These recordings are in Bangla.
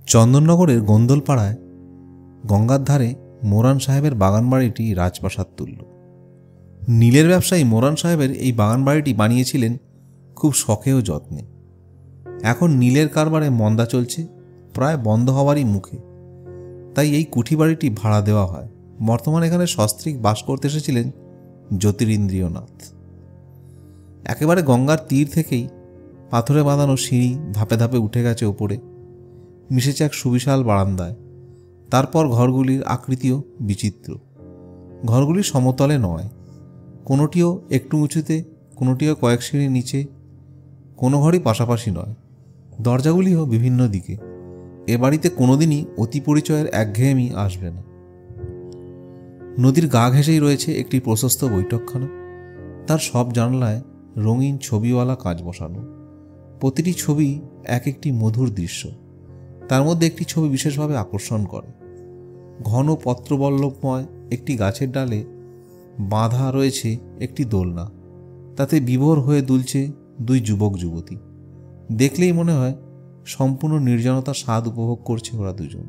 চন্দননগরের গোন্দলপাড়ায় গঙ্গার ধারে মোরান সাহেবের বাগান বাড়িটি রাজপ্রাসাদ তুল্য। নীলের ব্যবসায়ী মোরান সাহেবের এই বাগান বাড়িটি বানিয়েছিলেন খুব শখে ও যত্নে। এখন নীলের কারবারে মন্দা চলছে, প্রায় বন্ধ হওয়ারই মুখে, তাই এই কুঠি বাড়িটি ভাড়া দেওয়া হয়। বর্তমানে এখানে সস্ত্রীক বাস করতে এসেছিলেন জ্যোতিরিন্দ্রনাথ। একেবারে গঙ্গার তীর থেকেই পাথরে বাঁধানো সিঁড়ি ধাপে ধাপে উঠে গেছে ওপরে, মিশেছে এক সুবিশাল বারান্দায়। তারপর ঘরগুলির আকৃতিও বিচিত্র। ঘরগুলি সমতলে নয়, কোনোটিও একটু উঁচুতে, কোনোটিও কয়েক সিঁড়ি নিচে, কোনো ঘরই পাশাপাশি নয়। দরজাগুলিও বিভিন্ন দিকে। এ বাড়িতে কোনোদিনই অতি পরিচয়ের একঘেয়েমি আসবে না। নদীর গা ঘেঁষেই রয়েছে একটি প্রশস্ত বৈঠকখানা। তার সব জানলায় রঙিন ছবিওয়ালা কাঁচ বসানো। প্রতিটি ছবি এক একটি মধুর দৃশ্য। তার মধ্যে একটি ছবি বিশেষভাবে আকর্ষণ করে। ঘন পত্রবল্লভময় একটি গাছের ডালে বাঁধা রয়েছে একটি দোলনা, তাতে বিভোর হয়ে দুলছে দুই যুবক যুবতী। দেখলেই মনে হয় সম্পূর্ণ নির্জনতার স্বাদ উপভোগ করছে ওরা দুজন।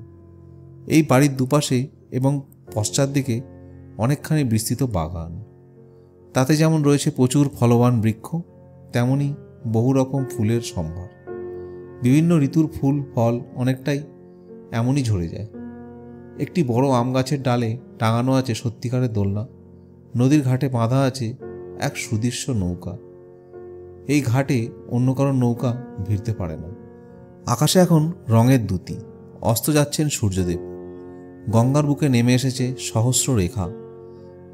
এই বাড়ির দুপাশে এবং পশ্চাৎ দিকে অনেকখানি বিস্তৃত বাগান। তাতে যেমন রয়েছে প্রচুর ফলবান বৃক্ষ, তেমনি বহু রকম ফুলের সম্ভার। বিভিন্ন ঋতুর ফুল ফল অনেকটাই এমনই ঝরে যায়। একটি বড় আম গাছের ডালে টাঙানো আছে সত্যিকারের দোলনা। নদীর ঘাটে বাঁধা আছে এক সুদৃশ্য নৌকা। এই ঘাটে অন্য কারো নৌকা ভিড়তে পারে না। আকাশে এখন রঙের দ্যুতি। অস্ত যাচ্ছেন সূর্যদেব। গঙ্গার বুকে নেমে এসেছে সহস্র রেখা।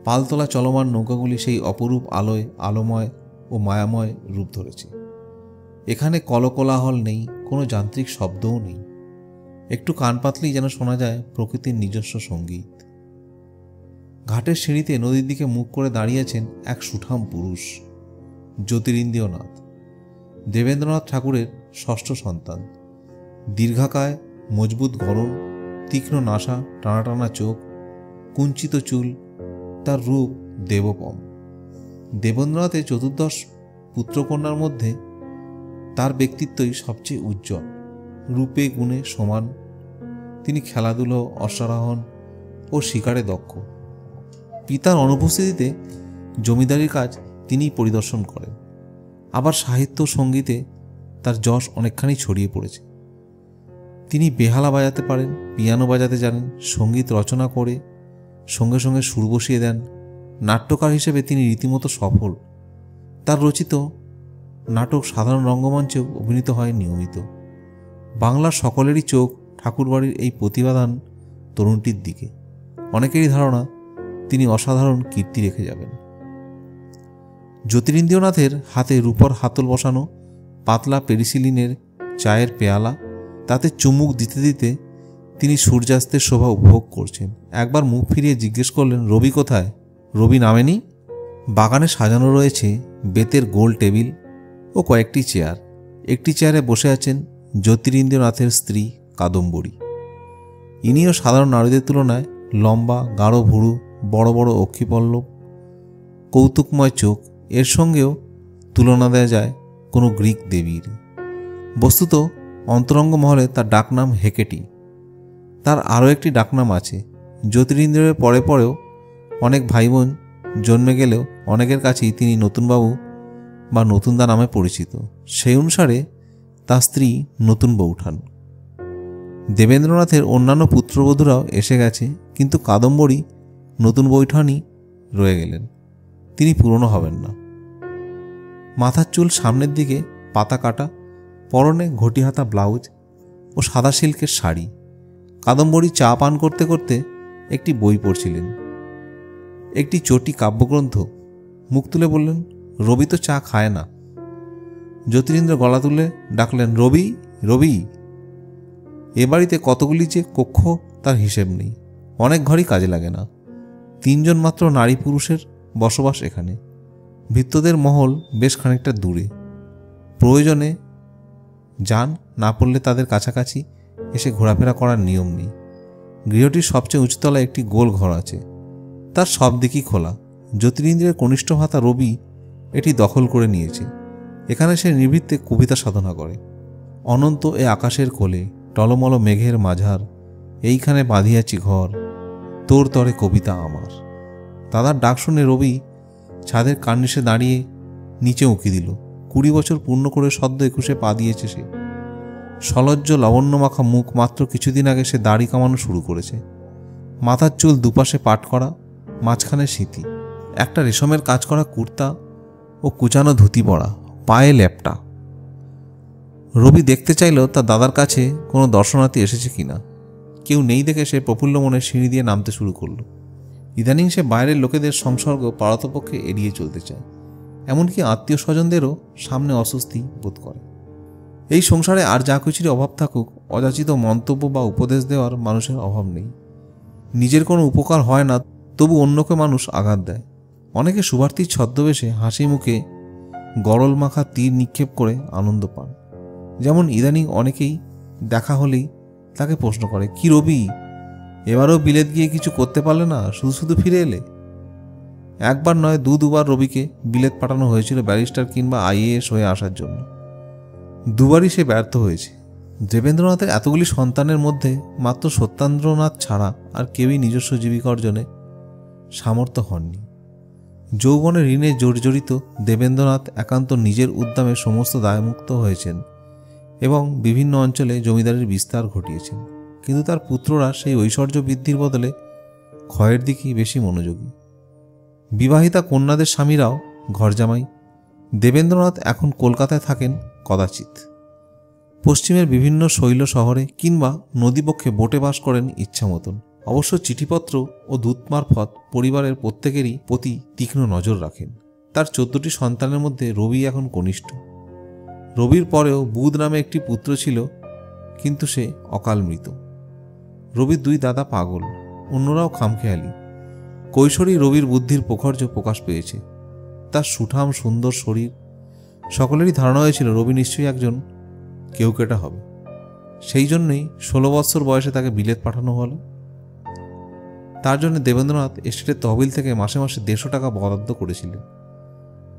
পালতোলা চলমান নৌকাগুলি সেই অপরূপ আলোয় আলোময় ও মায়াময় রূপ ধরেছে। এখানে কলকোলাহল নেই, কোনো যান্ত্রিক শব্দও নেই। একটু কান পাতলেই যেন শোনা যায় প্রকৃতির নিজস্ব সঙ্গীত। ঘাটের সিঁড়িতে নদীর দিকে মুখ করে দাঁড়িয়েছেন এক সুঠাম পুরুষ, জ্যোতিরিন্দ্রনাথ, দেবেন্দ্রনাথ ঠাকুরের ষষ্ঠ সন্তান। দীর্ঘাকায়, মজবুত গড়ন, তীক্ষ্ণ নাসা, টানা টানা চোখ, কুঞ্চিত চুল, তার রূপ দেবপম। দেবেন্দ্রনাথের চতুর্দশ পুত্রকন্যার মধ্যে তার ব্যক্তিত্বই সবচেয়ে উজ্জ্বল। রূপে গুণে সমান। তিনি খেলাধুলো, অশ্বারোহণ ও শিকারে দক্ষ। পিতার অনুপস্থিতিতে জমিদারির কাজ তিনিই পরিদর্শন করেন। আবার সাহিত্য সঙ্গীতে তার যশ অনেকখানি ছড়িয়ে পড়েছে। তিনি বেহালা বাজাতে পারেন, পিয়ানো বাজাতে জানেন, সঙ্গীত রচনা করে সঙ্গে সঙ্গে সুর বসিয়ে দেন। নাট্যকার হিসেবে তিনি রীতিমতো সফল। তার রচিত নাটক সাধারণ রঙ্গমঞ্চেও অভিনীত হয় নিয়মিত। বাংলার সকলেরই চোখ ঠাকুরবাড়ির এই প্রতিভাবান তরুণটির দিকে। অনেকেরই ধারণা তিনি অসাধারণ কীর্তি রেখে যাবেন। জ্যোতিরিন্দ্রনাথের হাতে রূপর হাতল বসানো পাতলা পেরিসিলিনের চায়ের পেয়ালা, তাতে চুমুক দিতে দিতে তিনি সূর্যাস্তের শোভা উপভোগ করছেন। একবার মুখ ফিরিয়ে জিজ্ঞেস করলেন, রবি কোথায়? রবি নামেনি? বাগানে সাজানো রয়েছে বেতের গোল টেবিল ও কয়েকটি চেয়ার। একটি চেয়ারে বসে আছেন জ্যোতিরিন্দ্রনাথের স্ত্রী কাদম্বরী। ইনিও সাধারণ নারীদের তুলনায় লম্বা, গাঢ় ভুরু, বড় বড় অক্ষিপল্লব, কৌতুকময় চোখ। এর সঙ্গেও তুলনা দেওয়া যায় কোনো গ্রিক দেবীর। বস্তুত অন্তরঙ্গ মহলে তার ডাকনাম হেকেটি। তার আরও একটি ডাকনাম আছে। জ্যোতিরিন্দ্রের পরে পরেও অনেক ভাই বোন জন্মে গেলেও অনেকের কাছেই তিনি নতুনবাবু বা নতুনদা নামে পরিচিত। সেই অনুসারে তার স্ত্রী নতুন বৌঠান। দেবেন্দ্রনাথের অন্যান্য পুত্রবধূরাও এসে গেছে, কিন্তু কাদম্বরী নতুন বৌঠানই রয়ে গেলেন। তিনি পুরনো হবেন না। মাথার চুল সামনের দিকে পাতা কাটা, পরনে ঘটি হাতা ব্লাউজ ও সাদা সিল্কের শাড়ি। কাদম্বরী চা পান করতে করতে একটি বই পড়ছিলেন, একটি চটি কাব্যগ্রন্থ। মুখ তুলে বললেন, রবি তো চা খায় না। জ্যোতিরিন্দ্র গলা তুলে ডাকলেন, রবি, রবি। এ বাড়িতে কতগুলি যে কক্ষ তার হিসেব নেই। অনেক ঘরই কাজে লাগে না। 3 জন মাত্র নারী পুরুষের বসবাস এখানে। ভৃত্যদের মহল বেশ খানিকটা দূরে। প্রয়োজনে যান, না পড়লে তাদের কাছাকাছি এসে ঘোরাফেরা করার নিয়ম নেই। গৃহটির সবচেয়ে উঁচুতলায় একটি গোল ঘর আছে, তার সব দিকই খোলা। জ্যোতিরিন্দ্রের কনিষ্ঠ ভাতা রবি এটি দখল করে নিয়েছে। এখানে সে নিবৃত্তে কবিতা সাধনা করে। অনন্ত এ আকাশের কোলে টলমল মেঘের মাঝার, এইখানে বাঁধিয়াছি ঘর, তোর তরে কবিতা আমার। দাদার ডাক শুনে রবি ছাদের কার্নিশে দাঁড়িয়ে নিচে উঁকি দিল। 20 বছর পূর্ণ করে সদ্য 21-এ পা দিয়েছে সে। সলজ্জ লাবণ্য মাখা মুখ, মাত্র কিছুদিন আগে সে দাড়ি কামানো শুরু করেছে। মাথার চুল দুপাশে পাট করা, মাঝখানে সিঁথি, একটা রেশমের কাজ করা কুর্তা ও কুচানো ধুতি পরা, পায়ে ল্যাপটা। রবি দেখতে চাইল তার দাদার কাছে কোনো দর্শনার্থী এসেছে কিনা। কেউ নেই দেখে সে প্রফুল্ল মনে সিঁড়ি দিয়ে নামতে শুরু করল। ইদানিং সে বাইরের লোকেদের সংসর্গ পারতপক্ষে এড়িয়ে চলতে চায়, এমনকি আত্মীয় স্বজনদেরও সামনে অস্বস্তি বোধ করে। এই সংসারে আর যা কিছুরই অভাব থাকুক, অযাচিত মন্তব্য বা উপদেশ দেওয়ার মানুষের অভাব নেই। নিজের কোনো উপকার হয় না, তবু অন্যকে মানুষ আঘাত দেয়। অনেকে শুভার্থীর ছদ্মবেশে হাসি মুখে গরল মাখা তীর নিক্ষেপ করে আনন্দ পান। যেমন ইদানিং অনেকেই দেখা হলেই তাকে প্রশ্ন করে, কি রবি, এবারও বিলেত গিয়ে কিছু করতে পারলে না, শুধু শুধু ফিরে এলে? একবার নয়, দুবার রবিকে বিলেত পাঠানো হয়েছিল ব্যারিস্টার কিংবা IAS হয়ে আসার জন্য। দুবারই সে ব্যর্থ হয়েছে। দেবেন্দ্রনাথের এতগুলি সন্তানের মধ্যে মাত্র সত্যেন্দ্রনাথ ছাড়া আর কেউই নিজস্ব জীবিকা অর্জনে সামর্থ্য হননি। যৌবনের ঋণে জর্জরিত দেবেন্দ্রনাথ একান্ত নিজের উদ্যমে সমস্ত দায়মুক্ত হয়েছেন এবং বিভিন্ন অঞ্চলে জমিদারির বিস্তার ঘটিয়েছেন। কিন্তু তার পুত্ররা সেই ঐশ্বর্য বৃদ্ধির বদলে ক্ষয়ের দিকেই বেশি মনোযোগী। বিবাহিতা কন্যাদের স্বামীরাও ঘরজামাই। দেবেন্দ্রনাথ এখন কলকাতায় থাকেন কদাচিৎ। পশ্চিমের বিভিন্ন শৈল শহরে কিংবা নদীপক্ষে বোটে বাস করেন ইচ্ছা মতন। অবশ্য চিঠিপত্র ও দূত মারফত পরিবারের প্রত্যেকেরই প্রতি তীক্ষ্ণ নজর রাখেন। তার 14টি সন্তানের মধ্যে রবি এখন কনিষ্ঠ। রবির পরেও বুধ নামে একটি পুত্র ছিল, কিন্তু সে অকাল মৃত। রবির 2 দাদা পাগল, অন্যরাও খামখেয়ালি। কৈশোরী রবির বুদ্ধির প্রখর্য প্রকাশ পেয়েছে। তার সুঠাম সুন্দর শরীর, সকলেরই ধারণা হয়েছিল রবি নিশ্চয়ই একজন কেউকেটা হবে। সেই জন্যই 16 বৎসর বয়সে তাকে বিলেত পাঠানো হলো। তার জন্য দেবেন্দ্রনাথ এস্টেটের তহবিল থেকে মাসে মাসে 150 টাকা বরাদ্দ করেছিলেন।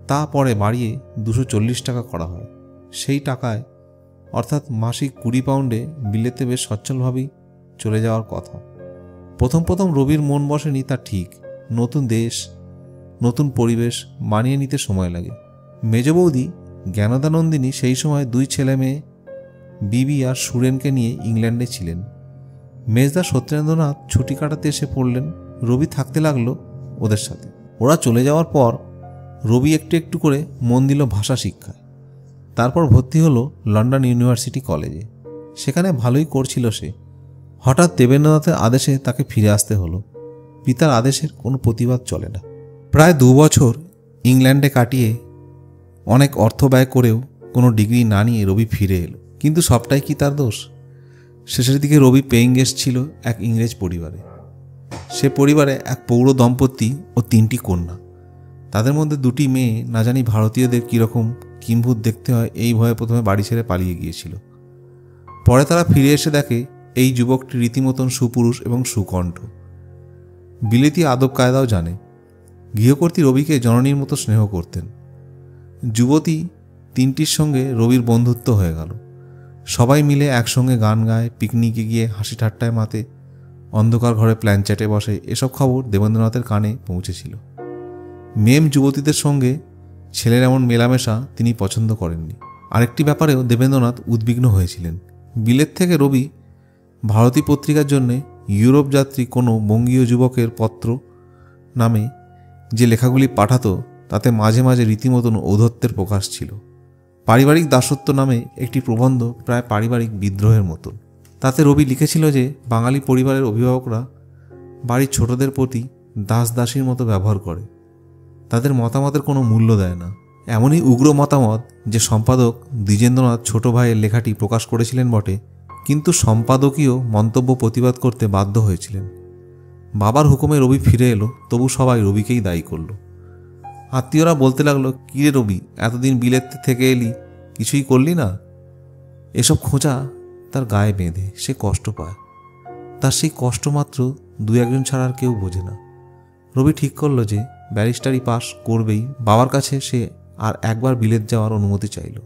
তা পরে বাড়িয়ে 240 টাকা করা হয়। সেই টাকায় অর্থাৎ মাসিক 20 পাউন্ডে বিলেতে বেশ সচ্ছলভাবেই চলে যাওয়ার কথা। প্রথম রবির মন বসেনি, তা ঠিক। নতুন দেশ, নতুন পরিবেশ মানিয়ে নিতে সময় লাগে। মেজ বৌদি জ্ঞানদানন্দিনী সেই সময় 2 ছেলে মেয়ে বিবি আর সুরেনকে নিয়ে ইংল্যান্ডে ছিলেন। মেজদা সত্যেন্দ্রনাথ ছুটি কাটাতে এসে পড়লেন। রবি থাকতে লাগলো ওদের সাথে। ওরা চলে যাওয়ার পর রবি একটু একটু করে মন দিল ভাষা শিক্ষায়। তারপর ভর্তি হলো লন্ডন ইউনিভার্সিটি কলেজে। সেখানে ভালোই করছিল সে। হঠাৎ দেবেন্দ্রনাথের আদেশে তাকে ফিরে আসতে হলো। পিতার আদেশের কোনো প্রতিবাদ চলে না। প্রায় 2 বছর ইংল্যান্ডে কাটিয়ে অনেক অর্থ ব্যয় করেও কোনো ডিগ্রি না নিয়ে রবি ফিরে এলো। কিন্তু সবটাই কি তার দোষ? শেষের দিকে রবি পেইং গেস্ট ছিল এক ইংরেজ পরিবারে। সে পরিবারে এক পৌর দম্পতি ও 3টি কন্যা। তাদের মধ্যে 2টি মেয়ে না জানি ভারতীয়দের কীরকম কিম্ভূত দেখতে হয় এই ভয়ে প্রথমে বাড়ি ছেড়ে পালিয়ে গিয়েছিল। পরে তারা ফিরে এসে দেখে এই যুবকটি রীতিমতন সুপুরুষ এবং সুকণ্ঠ। বিলেতি আদব কায়দাও জানে। গৃহকর্ত্রী রবিকে জননীর মতো স্নেহ করতেন। যুবতী 3টির সঙ্গে রবির বন্ধুত্ব হয়ে গেল। সবাই মিলে একসঙ্গে গান গায়, পিকনিকে গিয়ে হাসি ঠাট্টায় মাতে, অন্ধকার ঘরে প্ল্যান চ্যাটে বসে। এসব খবর দেবেন্দ্রনাথের কানে পৌঁছেছিল। মেম যুবতীদের সঙ্গে ছেলের এমন মেলামেশা তিনি পছন্দ করেননি। আরেকটি ব্যাপারেও দেবেন্দ্রনাথ উদ্বিগ্ন হয়েছিলেন। বিলেত থেকে রবি ভারতী পত্রিকার জন্যে ইউরোপ যাত্রী কোনো বঙ্গীয় যুবকের পত্র নামে যে লেখাগুলি পাঠাতো, তাতে মাঝে মাঝে রীতিমতন ঔদ্ধত্যের প্রকাশ ছিল। পারিবারিক দাসত্ব নামে একটি প্রবন্ধ প্রায় পারিবারিক বিদ্রোহের মতন। তাতে রবি লিখেছিল যে বাঙালি পরিবারের অভিভাবকরা বাড়ির ছোটদের প্রতি দাস দাসীর মতো ব্যবহার করে, তাদের মতামতের কোনো মূল্য দেয় না। এমনই উগ্র মতামত যে সম্পাদক দ্বিজেন্দ্রনাথ ছোট ভাইয়ের লেখাটি প্রকাশ করেছিলেন বটে, কিন্তু সম্পাদকীয় মন্তব্য প্রতিবাদ করতে বাধ্য হয়েছিলেন। বাবার হুকুমে রবি ফিরে এলো, তবু সবাই রবিকেই দায়ী করল। আত্মীয়রা বলতে লাগলো, কিরে রবি, এতদিন বিলেতে থেকে এলি, কিছুই করলি না? এসব খোঁচা তার গায়ে বেঁধে সে কষ্ট পায়। তার সেই কষ্ট মাত্র 2-1 ছাড়া আর কেউ বোঝে না। রবি ঠিক করলো যে ব্যারিস্টারি পাস করবেই। বাবার কাছে সে আর একবার বিলেত যাওয়ার অনুমতি চাইল।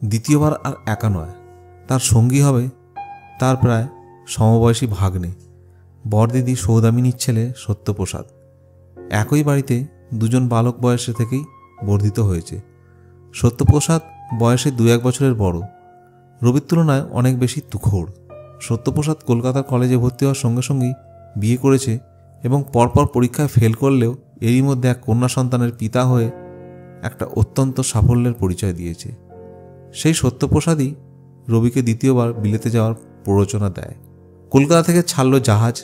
দ্বিতীয়বার আর একা নয়, তার সঙ্গী হবে তার প্রায় সমবয়সী ভাগ্নে, বরদিদি সৌদামিনীর ছেলে সত্যপ্রসাদ। একই বাড়িতে দুজন বালক বয়সে থেকেই বর্ধিত হয়েছে। সত্যপ্রসাদ বয়সে 2-1 বছরের বড়, রবির তুলনায় অনেক বেশি তুখোড়। সত্যপ্রসাদ কলকাতার কলেজে ভর্তি হওয়ার সঙ্গে সঙ্গেই বিয়ে করেছে এবং পরপর পরীক্ষায় ফেল করলেও এরই মধ্যে এক কন্যা সন্তানের পিতা হয়ে একটা অত্যন্ত সাফল্যের পরিচয় দিয়েছে। সেই সত্যপ্রসাদই রবিকে দ্বিতীয়বার বিলেতে যাওয়ার প্ররোচনা দেয়। কলকাতা থেকে ছাড়ল জাহাজ।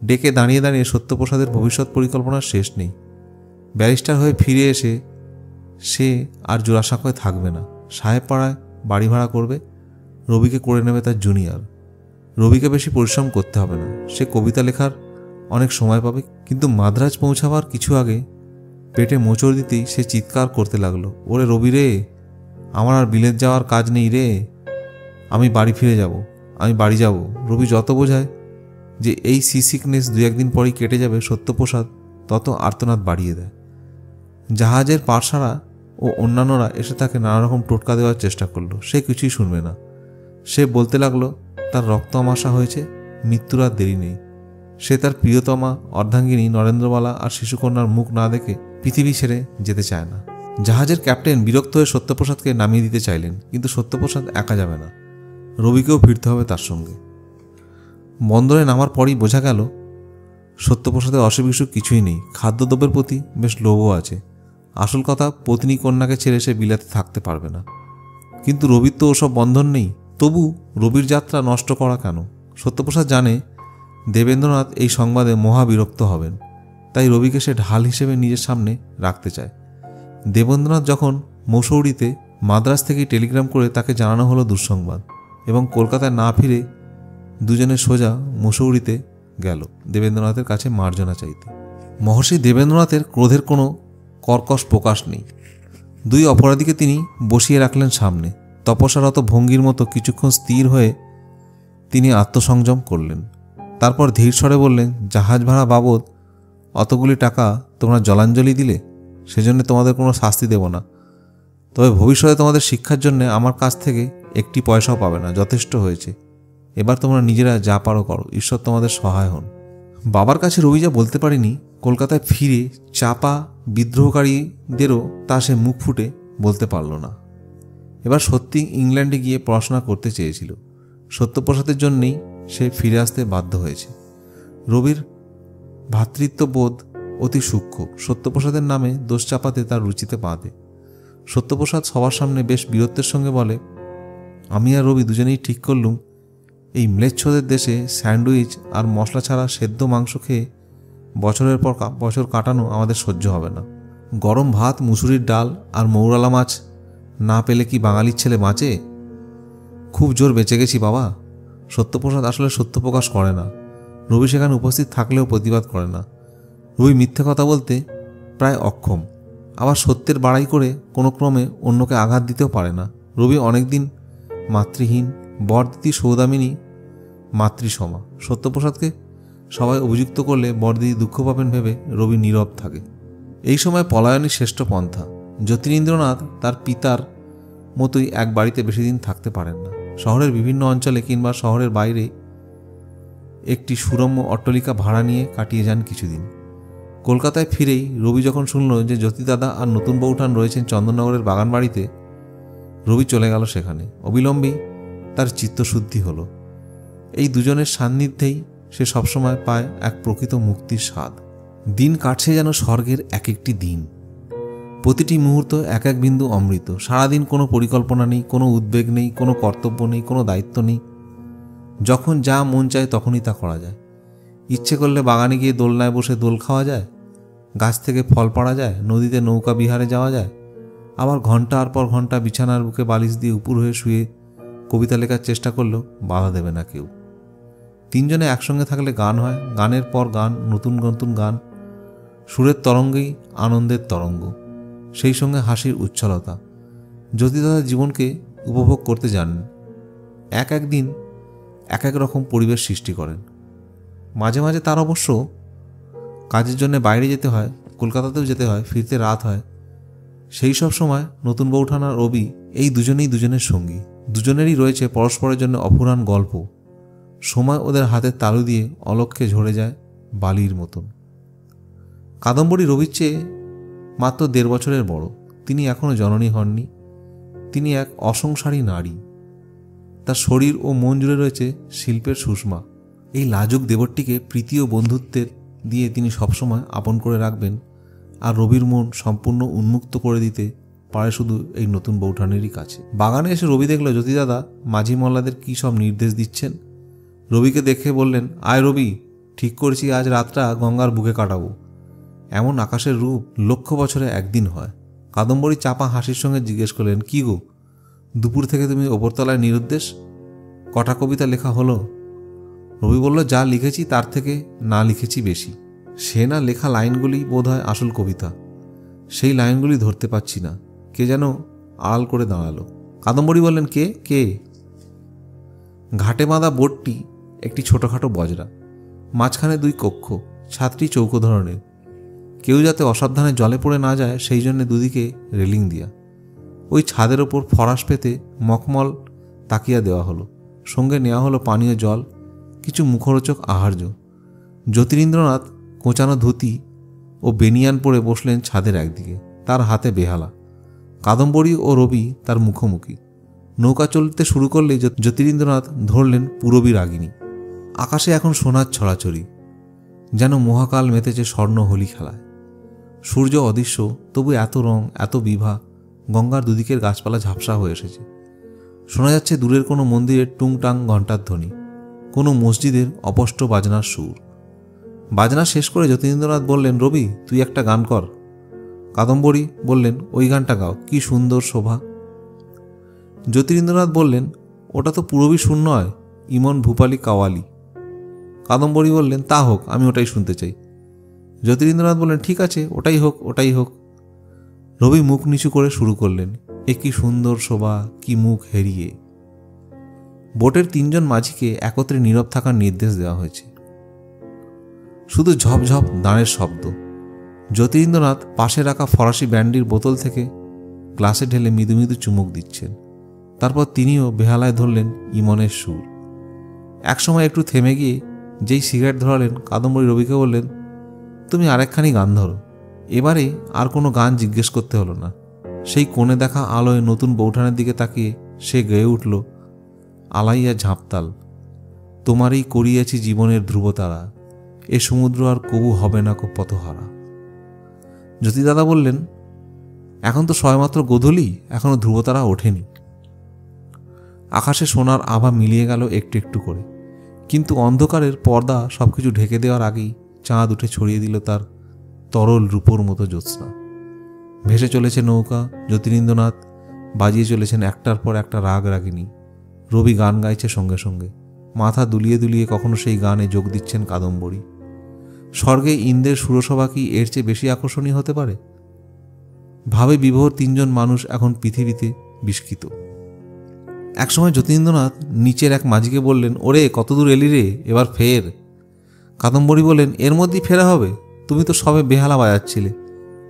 ডেকে দাঁড়িয়ে দাঁড়িয়ে সত্যপ্রসাদের ভবিষ্যৎ পরিকল্পনার শেষ নেই। ব্যারিস্টার হয়ে ফিরে এসে সে আর জোড়াসাঁকোয় থাকবে না, সাহেবপাড়ায় বাড়ি ভাড়া করবে, রবিকে করে নেবে তার জুনিয়র। রবিকে বেশি পরিশ্রম করতে হবে না, সে কবিতা লেখার অনেক সময় পাবে। কিন্তু মাদ্রাজ পৌঁছাবার কিছু আগে পেটে মোচড় দিতেই সে চিৎকার করতে লাগলো, ওরে রবি রে, আমার আর বিলেত যাওয়ার কাজ নেই রে, আমি বাড়ি ফিরে যাব, আমি বাড়ি যাব। রবি যত বোঝায় যে এই সিকনেস 2-1 দিন পরেই কেটে যাবে, সত্যপ্রসাদ তত আর্তনাদ বাড়িয়ে দেয়। জাহাজের পারসারা ও অন্যান্যরা এসে তাকে নানা রকম টোটকা দেওয়ার চেষ্টা করলো, সে কিছুই শুনবে না। সে বলতে লাগলো তার রক্ত আমাশা হয়েছে, মৃত্যুর আর দেরি নেই। সে তার প্রিয়তমা অর্ধাঙ্গিনী নরেন্দ্রবালা আর শিশুকন্যার মুখ না দেখে পৃথিবী ছেড়ে যেতে চায় না। জাহাজের ক্যাপ্টেন বিরক্ত হয়ে সত্যপ্রসাদকে নামিয়ে দিতে চাইলেন, কিন্তু সত্যপ্রসাদ একা যাবে না, রবিকেও ফিরতে হবে তার সঙ্গে। বন্দরে নামার পরই বোঝা গেল সত্যপ্রসাদের অসুখ বিসুখ কিছুই নেই, খাদ্যদ্রব্যের প্রতি বেশ লোভও আছে। আসল কথা, পত্নী কন্যাকে ছেড়ে সে বিলাতে থাকতে পারবে না। কিন্তু রবির তো ওসব বন্ধন নেই। তবু রবির যাত্রা নষ্ট করা কেন? সত্যপ্রসাদ জানে দেবেন্দ্রনাথ এই সংবাদে মহাবিরক্ত হবেন, তাই রবিকে সে ঢাল হিসেবে নিজের সামনে রাখতে চায়। দেবেন্দ্রনাথ যখন মসৌরিতে, মাদ্রাজ থেকেই টেলিগ্রাম করে তাকে জানানো হলো দুঃসংবাদ, এবং কলকাতায় না ফিরে দুজনে সোজা মসৌরিতে গেল দেবেন্দ্রনাথের কাছে মার্জনা চাইতে। মহর্ষি দেবেন্দ্রনাথের ক্রোধের কোনো কর্কশ প্রকাশ নেই। 2 অপরাধীকে তিনি বসিয়ে রাখলেন সামনে। তপস্যারত ভঙ্গির মতো কিছুক্ষণ স্থির হয়ে তিনি আত্মসংযম করলেন। তারপর ধীর স্বরে বললেন, জাহাজ ভাড়া বাবদ অতগুলি টাকা তোমরা জলাঞ্জলি দিলে, সেজন্য তোমাদের কোনো শাস্তি দেব না। তবে ভবিষ্যতে তোমাদের শিক্ষার জন্য আমার কাছ থেকে একটি পয়সাও পাবে না, যথেষ্ট হয়েছে। এবার তোমরা নিজেরা যা পারো করো, ঈশ্বর তোমাদের সহায় হন। বাবার কাছে রবি যা বলতে পারিনি, কলকাতায় ফিরে চাপা বিদ্রোহকারীদেরও তা সে মুখ ফুটে বলতে পারল না। এবার সত্যি ইংল্যান্ডে গিয়ে পড়াশোনা করতে চেয়েছিল। সত্যপ্রসাদের জন্যেই সে ফিরে আসতে বাধ্য হয়েছে। রবির ভ্রাতৃত্ববোধ অতি সূক্ষ্ম, সত্যপ্রসাদের নামে দোষ চাপাতে তার রুচিতে বাঁধে। সত্যপ্রসাদ সবার সামনে বেশ বীরত্বের সঙ্গে বলে, আমি আর রবি দুজনেই ঠিক করলুম এই ম্লেচ্ছদের দেশে স্যান্ডউইচ আর মশলা ছাড়া সেদ্ধ মাংস খেয়ে বছরের পর বছর কাটানো আমাদের সহ্য হবে না। গরম ভাত, মুসুরির ডাল আর মৌরালা মাছ না পেলে কি বাঙালির ছেলে বাঁচে? খুব জোর বেঁচে গেছি বাবা। সত্যপ্রসাদ আসলে সত্য প্রকাশ করে না। রবি সেখানে উপস্থিত থাকলেও প্রতিবাদ করে না। রবি মিথ্যে কথা বলতে প্রায় অক্ষম, আবার সত্যের বাড়াই করে কোনো ক্রমে অন্যকে আঘাত দিতেও পারে না। রবি অনেকদিন মাতৃহীন, বরদিদি সৌদামিনী মাতৃসমা। সত্যপ্রসাদকে সবাই অভিযুক্ত করলে বরদিদি দুঃখ পাবেন ভেবে রবি নীরব থাকে। এই সময় পলায়নই শ্রেষ্ঠ পন্থা। যতীন্দ্রনাথ তার পিতার মতোই এক বাড়িতে বেশি দিন থাকতে পারেন না। শহরের বিভিন্ন অঞ্চলে কিংবা শহরের বাইরে একটি সুরম্য অট্টালিকা ভাড়া নিয়ে কাটিয়ে যান কিছুদিন। কলকাতায় ফিরেই রবি যখন শুনল যে জ্যোতিদাদা আর নতুন বউঠান রয়েছেন চন্দননগরের বাগান বাড়িতে, রবি চলে গেল সেখানে। অবিলম্বেই তার চিত্তশুদ্ধি হলো। এই দুজনের সান্নিধ্যেই সে সবসময় পায় এক প্রকৃত মুক্তির স্বাদ। দিন কাটছে যেন স্বর্গের এক একটি দিন। প্রতিটি মুহূর্ত এক এক বিন্দু অমৃত। সারাদিন কোনো পরিকল্পনা নেই, কোনো উদ্বেগ নেই, কোনো কর্তব্য নেই, কোনো দায়িত্ব নেই। যখন যা মন চায় তখনই তা করা যায়। ইচ্ছে করলে বাগানে গিয়ে দোলনায় বসে দোল খাওয়া যায়, গাছ থেকে ফল পাড়া যায়, নদীতে নৌকা বিহারে যাওয়া যায়, আবার ঘন্টার পর ঘন্টা বিছানার বুকে বালিশ দিয়ে উপুর হয়ে শুয়ে কবিতা লেখার চেষ্টা করলেও বাধা দেবে না কেউ। 3 জনে একসঙ্গে থাকলে গান হয়, গানের পর গান, নতুন নতুন গান। সুরের তরঙ্গেই আনন্দের তরঙ্গ, সেই সঙ্গে হাসির উচ্ছলতা। জ্যোতিদাদা জীবনকে উপভোগ করতে জানেন। এক এক দিন এক এক রকম পরিবেশ সৃষ্টি করেন। মাঝে মাঝে তার অবশ্য কাজের জন্য বাইরে যেতে হয়, কলকাতাতেও যেতে হয়, ফিরতে রাত হয়। সেই সব সময় নতুন বউঠান আর রবি এই দুজনেই দুজনের সঙ্গী। দুজনেরই রয়েছে পরস্পরের জন্য অফুরান গল্প, সময় ওদের হাতের তালু দিয়ে অলক্ষ্যে ঝরে যায় বালির মতন। কাদম্বরী রবির চেয়ে মাত্র 1.5 বছরের বড়। তিনি এখনও জননী হননি। তিনি এক অসংসারী নারী। তার শরীর ও মন জুড়ে রয়েছে শিল্পের সুষমা। এই লাজুক দেবরটিকে প্রীতি ও বন্ধুত্বের দিয়ে তিনি সবসময় আপন করে রাখবেন, আর রবির মন সম্পূর্ণ উন্মুক্ত করে দিতে পারে শুধু এই নতুন বৌঠানেরই কাছে। বাগানে এসে রবি দেখল জ্যোতিদাদা মাঝি মল্লাদের কী সব নির্দেশ দিচ্ছেন। রবিকে দেখে বললেন, আয় রবি, ঠিক করেছি আজ রাতটা গঙ্গার বুকে কাটাবো। এমন আকাশের রূপ 1,00,000 বছরে একদিন হয়। কাদম্বরী চাপা হাসির সঙ্গে জিজ্ঞেস করলেন, কি গো, দুপুর থেকে তুমি ওপরতলায় নিরুদ্দেশ? কটা কবিতা লেখা হলো? রবি বলল, যা লিখেছি তার থেকে না লিখেছি বেশি। সে না লেখা লাইনগুলি বোধ হয় আসল কবিতা। সেই লাইনগুলি ধরতে পারছি না। কে যেন আড়াল করে দাঁড়ালো। কাদম্বরী বললেন, কে কে? ঘাটে বাঁধা বোটটি একটি ছোটোখাটো বজরা, মাঝখানে 2 কক্ষ, ছাদটি চৌকো ধরনের। কেউ যাতে অসাবধানে জলে পড়ে না যায় সেই জন্যে দুদিকে রেলিং দিয়া। ওই ছাদের ওপর ফরাস পেতে মখমল তাকিয়া দেওয়া হলো। সঙ্গে নেওয়া হলো পানীয় জল, কিছু মুখরোচক আহার্য। জ্যোতিরিন্দ্রনাথ কোঁচানো ধুতি ও বেনিয়ান পরে বসলেন ছাদের একদিকে, তার হাতে বেহালা। কাদম্বরী ও রবি তার মুখোমুখি। নৌকা চলতে শুরু করলেই জ্যোতিরিন্দ্রনাথ ধরলেন পূরবী রাগিনী। আকাশে এখন সোনার ছড়াছড়ি, যেন মহাকাল মেতেছে স্বর্ণ হোলি খেলায়। সূর্য অদৃশ্য, তবু এত রং, এত বিভা। গঙ্গার দুদিকের গাছপালা ঝাপসা হয়ে এসেছে। শোনা যাচ্ছে দূরের কোনো মন্দিরের টুংটাং ঘণ্টার ধ্বনি, কোনো মসজিদের অপষ্ট বাজনার সুর। বাজনা শেষ করে জ্যোতিরিন্দ্রনাথ বললেন, রবি, তুই একটা গান কর। কাদম্বরী বললেন, ওই গানটা গাও, কি সুন্দর শোভা। জ্যোতিরিন্দ্রনাথ বললেন, ওটা তো পূরবী সুর নয়, ইমন ভূপালী কাওয়ালি। কাদম্বরী বললেন, তা হোক, আমি ওটাই শুনতে চাই। জ্যোতিরিন্দ্রনাথ বললেন, ঠিক আছে, ওটাই হোক, ওটাই হোক। রবি মুখ নিচু করে শুরু করলেন, এ কি সুন্দর শোভা, কি মুখ হেরিয়ে। বোটের 3 জন মাঝিকে একত্রে নীরব থাকার নির্দেশ দেওয়া হয়েছে। শুধু ঝপঝপ দাঁড়ের শব্দ। জ্যোতিরিন্দ্রনাথ পাশে রাখা ফরাসি ব্যান্ডির বোতল থেকে গ্লাসে ঢেলে মৃদু মৃদু চুমুক দিচ্ছেন। তারপর তিনিও বেহালায় ধরলেন ইমনের সুর। একসময় একটু থেমে গিয়ে যেই সিগারেট ধরালেন, কাদম্বরী রবিকে বললেন, তুমি আরেকখানি গান ধরো। এবারে আর কোনো গান জিজ্ঞেস করতে হলো না। সেই কোণে দেখা আলোয় নতুন বৌঠানের দিকে তাকিয়ে সে গেয়ে উঠল, আলাইয়া ঝাঁপতাল, তোমারই করিয়াছি জীবনের ধ্রুবতারা, এ সমুদ্র আর কবু হবে না কো পথহারা। জ্যোতিদাদা বললেন, এখন তো সবেমাত্র গোধূলি, এখনো ধ্রুবতারা ওঠেনি। আকাশে সোনার আভা মিলিয়ে গেল একটু একটু করে, কিন্তু অন্ধকারের পর্দা সবকিছু ঢেকে দেওয়ার আগেই চাঁদ উঠে ছড়িয়ে দিল তার তরল রূপোর মতো জ্যোৎস্না। ভেসে চলেছে নৌকা। জ্যোতিরিন্দ্রনাথ বাজিয়ে চলেছেন একটার পর একটা রাগ রাগিনী। রবি গান গাইছে সঙ্গে সঙ্গে, মাথা দুলিয়ে দুলিয়ে কখনো সেই গানে যোগ দিচ্ছেন কাদম্বরী। স্বর্গে ইন্দ্রের সুরসভা কি এর চেয়ে বেশি আকর্ষণীয় হতে পারে? ভাবে বিভোর 3 জন মানুষ এখন পৃথিবীতে বিস্মিত। একসময় জ্যোতিরিন্দ্রনাথ নিচের এক মাঝিকে বললেন, ওরে, কতদূর এলি রে, এবার ফের। কাদম্বরী বললেন, এর মধ্যেই ফেরা হবে? তুমি তো সবে বেহালা বাজাচ্ছিলে,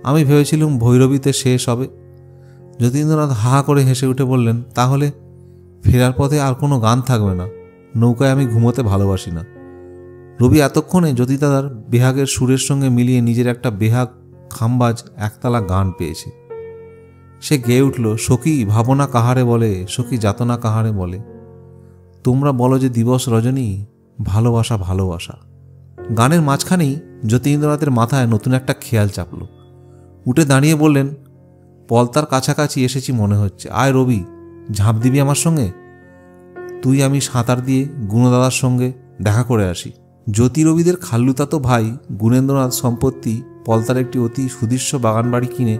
আমি ভেবেছিলুম ভৈরবীতে শেষ হবে। জ্যোতিরিন্দ্রনাথ হা করে হেসে উঠে বললেন, তাহলে ফেরার পথে আর কোনো গান থাকবে না। নৌকায় আমি ঘুমোতে ভালোবাসি না। রবি এতক্ষণে জ্যোতিদাদার বেহাগের সুরের সঙ্গে মিলিয়ে নিজের একটা বেহাগ খামবাজ একতালা গান পেয়েছে। সে গেয়ে উঠল, সখী ভাবনা কাহারে বলে, সখী যাতনা কাহারে বলে, তোমরা বলো যে দিবস রজনী, ভালোবাসা ভালোবাসা। গানের মাঝখানেই জ্যোতিরিন্দ্রনাথের মাথায় নতুন একটা খেয়াল চাপল। উঠে দাঁড়িয়ে বললেন, পলতার কাছাকাছি এসেছি মনে হচ্ছে, আয় রবি, ঝাঁপ দিবি আমার সঙ্গে? তুই আমি সাঁতার দিয়ে গুণদাদার সঙ্গে দেখা করে আসি। জ্যোতি রবিদের খাল্লুতাতো ভাই গুণেন্দ্রনাথ সম্পত্তি পলতার একটি অতি সুদৃশ্য বাগানবাড়ি কিনে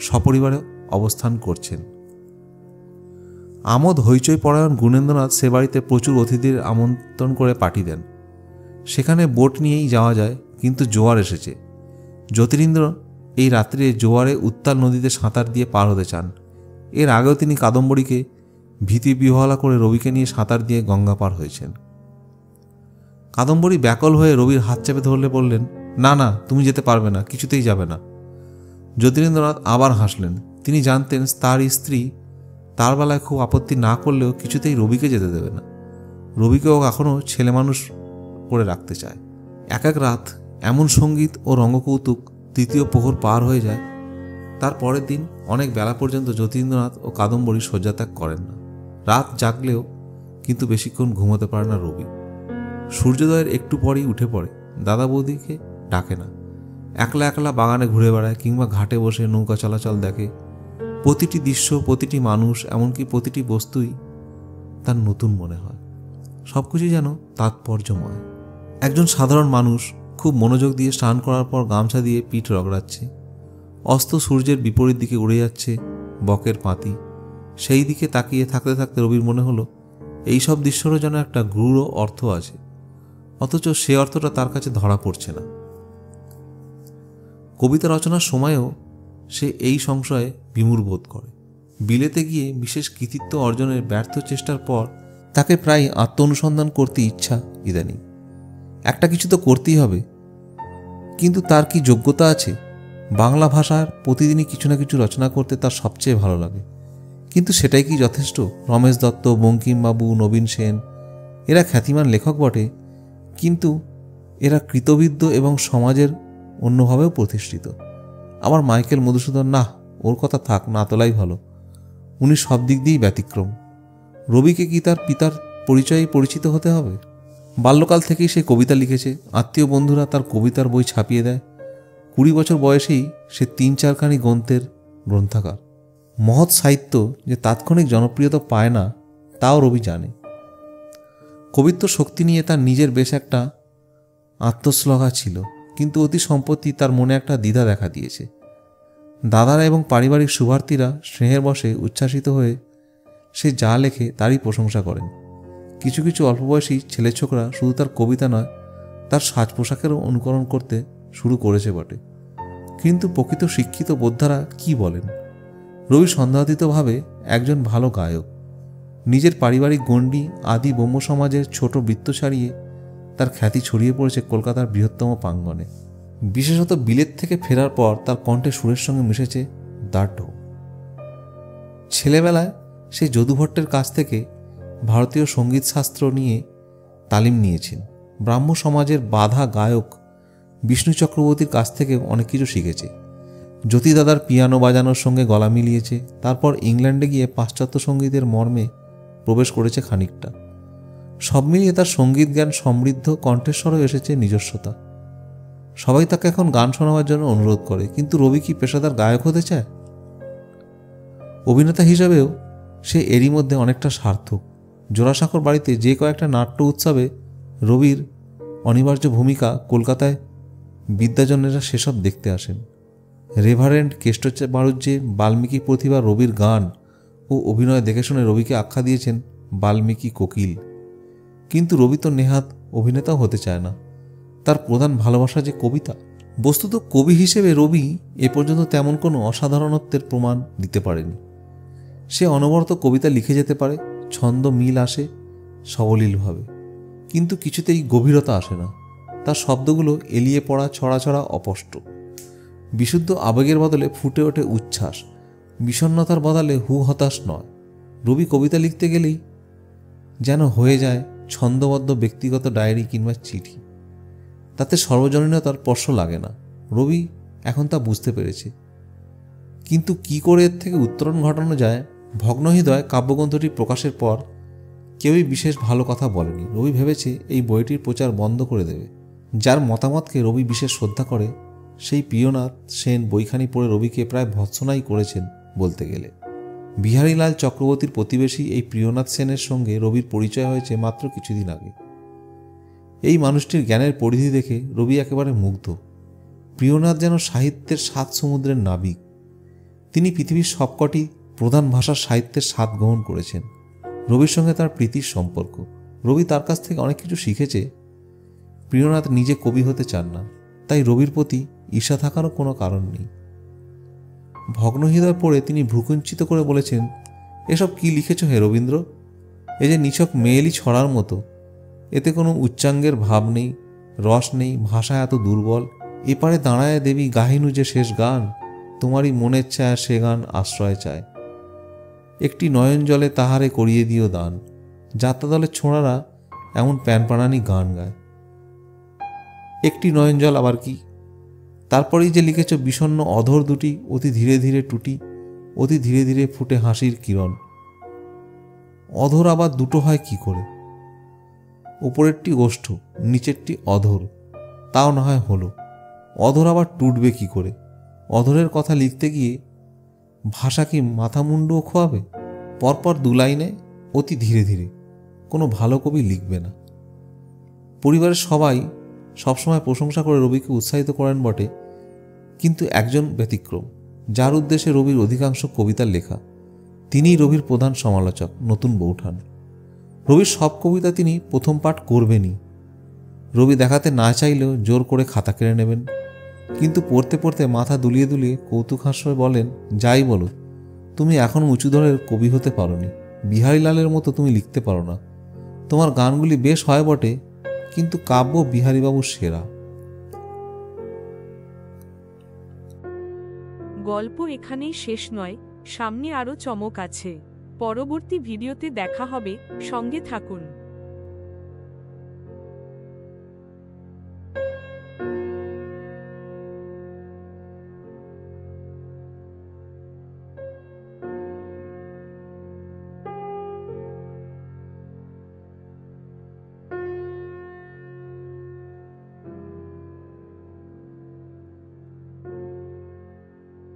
সপরিবারে অবস্থান করছেন। আমোদ হইচই পরায়ণ গুণেন্দ্রনাথ সে বাড়িতে প্রচুর অতিথিদের আমন্ত্রণ করে পার্টি দেন। সেখানে বোট নিয়েই যাওয়া যায়, কিন্তু জোয়ার এসেছে। জ্যোতিরিন্দ্র এই রাত্রে জোয়ারে উত্তাল নদীতে সাঁতার দিয়ে পার হতে চান। এর আগেও তিনি কাদম্বরীকে ভীতি বিহ্বলা করে রবিকে নিয়ে সাঁতার দিয়ে গঙ্গা পার হয়েছেন। কাদম্বরী ব্যাকুল হয়ে রবির হাত চেপে ধরলে বললেন, না না, তুমি যেতে পারবে না, কিছুতেই যাবে না। জ্যোতিরিন্দ্রনাথ আবার হাসলেন। তিনি জানতেন তার স্ত্রী তার বেলায় খুব আপত্তি না করলেও কিছুতেই রবিকে যেতে দেবে না। রবিকেও এখনও ছেলে মানুষ করে রাখতে চায়। এক এক রাত এমন সঙ্গীত ও রঙ্গকৌতুক তৃতীয় প্রহর পার হয়ে যায়। তার পরের দিন অনেক বেলা পর্যন্ত যতীন্দ্রনাথ ও কাদম্বরী শয্যাত্যাগ করেন না। রাত জাগলেও কিন্তু বেশিক্ষণ ঘুমোতে পারে না রবি। সূর্যোদয়ের একটু পরেই উঠে পড়ে, দাদা বৌদিকে ডাকে না। একলা একলা বাগানে ঘুরে বেড়ায় কিংবা ঘাটে বসে নৌকা চলাচল দেখে। প্রতিটি দৃশ্য, প্রতিটি মানুষ, এমনকি প্রতিটি বস্তুই তার নতুন মনে হয়। সব কিছুই যেন তাৎপর্যময়। একজন সাধারণ মানুষ খুব মনোযোগ দিয়ে স্নান করার পর গামছা দিয়ে পিঠ রগড়াচ্ছে। অস্ত সূর্যের বিপরীত দিকে উড়ে যাচ্ছে বকের পাতি। সেই দিকে তাকিয়ে থাকতে থাকতে রবির মনে হলো এই সব দৃশ্যেরও যেন একটা গূঢ় অর্থ আছে, অথচ সে অর্থটা তার কাছে ধরা পড়ছে না। কবিতা রচনার সময়ও সে এই সংশয়ে বিমূঢ় বোধ করে। বিলেতে গিয়ে বিশেষ কৃতিত্ব অর্জনের ব্যর্থ চেষ্টার পর তাকে প্রায় আত্ম অনুসন্ধান করতে ইচ্ছা ইদানিং। একটা কিছু তো করতেই হবে, কিন্তু তার কি যোগ্যতা আছে? বাংলা ভাষার প্রতিদিনই কিছু না কিছু রচনা করতে তার সবচেয়ে ভালো লাগে, কিন্তু সেটাই কি যথেষ্ট? রমেশ দত্ত, বঙ্কিমবাবু, নবীন সেন এরা খ্যাতিমান লেখক বটে, কিন্তু এরা কৃতবিদ্য এবং সমাজের অন্যভাবেও প্রতিষ্ঠিত। আবার মাইকেল মধুসূদন, না, ওর কথা থাক, না তোলাই ভালো। উনি সব দিক দিয়েই ব্যতিক্রম। রবিকে কি তার পিতার পরিচয়ে পরিচিত হতে হবে? বাল্যকাল থেকেই সে কবিতা লিখেছে, আত্মীয় বন্ধুরা তার কবিতার বই ছাপিয়ে দেয়। 20 বছর বয়সেই সে 3-4খানি গ্রন্থের গ্রন্থাগার। মহৎ সাহিত্য যে তাৎক্ষণিক জনপ্রিয়তা পায় না, তাও রবি জানে। কবিত্ব শক্তি নিয়ে তার নিজের বেশ একটা আত্মশ্লাঘা ছিল, কিন্তু অতি সম্প্রতি তার মনে একটা দ্বিধা দেখা দিয়েছে। দাদারা এবং পারিবারিক শুভার্থীরা স্নেহের বশে উচ্ছ্বাসিত হয়ে সে যা লেখে তারই প্রশংসা করেন। কিছু কিছু অল্পবয়সী ছেলেছোকরা শুধু তার কবিতা নয়, তার সাজ পোশাকেরও অনুকরণ করতে শুরু করেছে বটে। কিন্তু প্রকৃত শিক্ষিত বোদ্ধারা কি বলেন? রবি সন্দেহাতীতভাবে একজন ভালো গায়ক। নিজের পারিবারিক গণ্ডি আদি ব্রহ্ম সমাজের ছোট বৃত্ত ছাড়িয়ে তার খ্যাতি ছড়িয়ে পড়েছে কলকাতার বৃহত্তম প্রাঙ্গণে। বিশেষত বিলেত থেকে ফেরার পর তার কণ্ঠে সুরের সঙ্গে মিশেছে দাঢ়। ছেলেবেলায় সে যদু ভট্টের কাছ থেকে ভারতীয় সঙ্গীত শাস্ত্র নিয়ে তালিম নিয়েছেন। ব্রাহ্ম সমাজের বাঁধা গায়ক বিষ্ণু চক্রবর্তীর কাছ থেকে অনেক কিছু শিখেছে। জ্যোতি দাদার পিয়ানো বাজানোর সঙ্গে গলা মিলিয়েছে। তারপর ইংল্যান্ডে গিয়ে পাশ্চাত্য সঙ্গীতের মর্মে প্রবেশ করেছে খানিকটা। সব মিলিয়ে তার সঙ্গীত জ্ঞান সমৃদ্ধ, কণ্ঠস্বরও এসেছে নিজস্বতা। সবাই তাকে এখন গান শোনাবার জন্য অনুরোধ করে, কিন্তু রবি কি পেশাদার গায়ক হতে চায়? অভিনেতা হিসাবেও সে এরই মধ্যে অনেকটা সার্থক। জোড়াসাঁকোর বাড়িতে যে কয়েকটা নাট্য উৎসবে রবির অনিবার্য ভূমিকা, কলকাতায় বিদ্যাজনেরা সেসব দেখতে আসেন। রেভারেন্ড কেষ্টবাড়ুজ্যে বাল্মীকি প্রতিভা রবির গান ও অভিনয় দেখে শুনে রবিকে আখ্যা দিয়েছেন বাল্মীকি কোকিল। কিন্তু রবি তো নেহাত অভিনেতাও হতে চায় না। তার প্রধান ভালোবাসা যে কবিতা। বস্তুত কবি হিসেবে রবি এ পর্যন্ত তেমন কোনো অসাধারণত্বের প্রমাণ দিতে পারেনি। সে অনবরত কবিতা লিখে যেতে পারে, ছন্দ মিল আসে সবলীলভাবে, কিন্তু কিছুতেই গভীরতা আসে না। তার শব্দগুলো এলিয়ে পড়া, ছড়া ছড়া, অস্পষ্ট। বিশুদ্ধ আবেগের বদলে ফুটে ওঠে উচ্ছ্বাস, বিষণ্ণতার বদলে হতাশ নয়। রবি কবিতা লিখতে গেলেই যেন হয়ে যায় ছন্দবদ্ধ ব্যক্তিগত ডায়েরি কিংবা চিঠি। তাতে সর্বজনীনতার স্পর্শ লাগে না। রবি এখন তা বুঝতে পেরেছে, কিন্তু কি করে এর থেকে উত্তরণ ঘটানো যায়? ভগ্নহৃদয় কাব্যগ্রন্থটি প্রকাশের পর কেউই বিশেষ ভালো কথা বলেনি। রবি ভেবেছে এই বইটির প্রচার বন্ধ করে দেবে। যার মতামতকে রবি বিশেষ শ্রদ্ধা করে, সেই প্রিয়নাথ সেন বইখানি পড়ে রবিকে প্রায় ভৎসনাই করেছেন বলতে গেলে। বিহারীলাল চক্রবর্তীর প্রতিবেশী এই প্রিয়নাথ সেনের সঙ্গে রবির পরিচয় হয়েছে মাত্র কিছুদিন আগে। এই মানুষটির জ্ঞানের পরিধি দেখে রবি একেবারে মুগ্ধ। প্রিয়নাথ যেন সাহিত্যের 7 সমুদ্রের নাবিক। তিনি পৃথিবীর সবকটি প্রধান ভাষার সাহিত্যের স্বাদ গ্রহণ করেছেন। রবির সঙ্গে তার প্রীতির সম্পর্ক। রবি তার কাছ থেকে অনেক কিছু শিখেছে। প্রিয়নাথ নিজে কবি হতে চান না, তাই রবির প্রতি ঈর্ষা থাকারও কোনো কারণ নেই। ভগ্নহৃদয় পড়ে তিনি ভ্রুকুঞ্চিত করে বলেছেন, এসব কি লিখেছ হে রবীন্দ্র? এ যে নিছক মেয়েলি ছড়ার মতো। এতে কোনো উচ্চাঙ্গের ভাব নেই, রস নেই, ভাষা এত দুর্বল। এপারে দাঁড়ায় দেবী গাহিনু যে শেষ গান, তোমারই মনের ছায়া সে গান আশ্রয় চায়। একটি নয়ন জলে তাহারে করিয়ে দিও দান। যাত্রাদলের ছোঁড়ারা এমন প্যানপ্রাণানি গান গায়। একটি নয়ন জল আবার কি, তারপরেই যে লিখেছ বিষণ্ণ অধর দুটি অতি ধীরে ধীরে টুটি, অতি ধীরে ধীরে ফুটে হাসির কিরণ। অধর আবার দুটো হয় কি করে? উপরেরটি ওষ্ঠ, নিচেরটি অধর, তাও না হয় হলো। অধর আবার টুটবে কি করে? অধরের কথা লিখতে গিয়ে ভাষা কি মাথা মুন্ডুও খোয়াবে? পরপর দু লাইনে অতি ধীরে ধীরে কোনো ভালো কবি লিখবে না। পরিবারের সবাই সবসময় প্রশংসা করে রবিকে উৎসাহিত করেন বটে, কিন্তু একজন ব্যতিক্রম, যার উদ্দেশ্যে রবির অধিকাংশ কবিতার লেখা। তিনিই রবির প্রধান সমালোচক, নতুন বৌঠান। রবির সব কবিতা তিনি প্রথম পাঠ করবেনই। রবি দেখাতে না চাইলেও জোর করে খাতা কেড়ে নেবেন, কিন্তু পড়তে পড়তে মাথা দুলিয়ে দুলিয়ে কৌতুকহাস্যে বলেন, যাই বলো, তুমি এখন উঁচুদরের কবি হতে পারোনি, বিহারীলালের মতো তুমি লিখতে পারো না। তোমার গানগুলি বেশ হয় বটে, কিন্তু কাব্য বিহারীবাবুর সেরা। গল্প এখানেই শেষ নয়, সামনে আরও চমক আছে। পরবর্তী ভিডিওতে দেখা হবে, সঙ্গে থাকুন।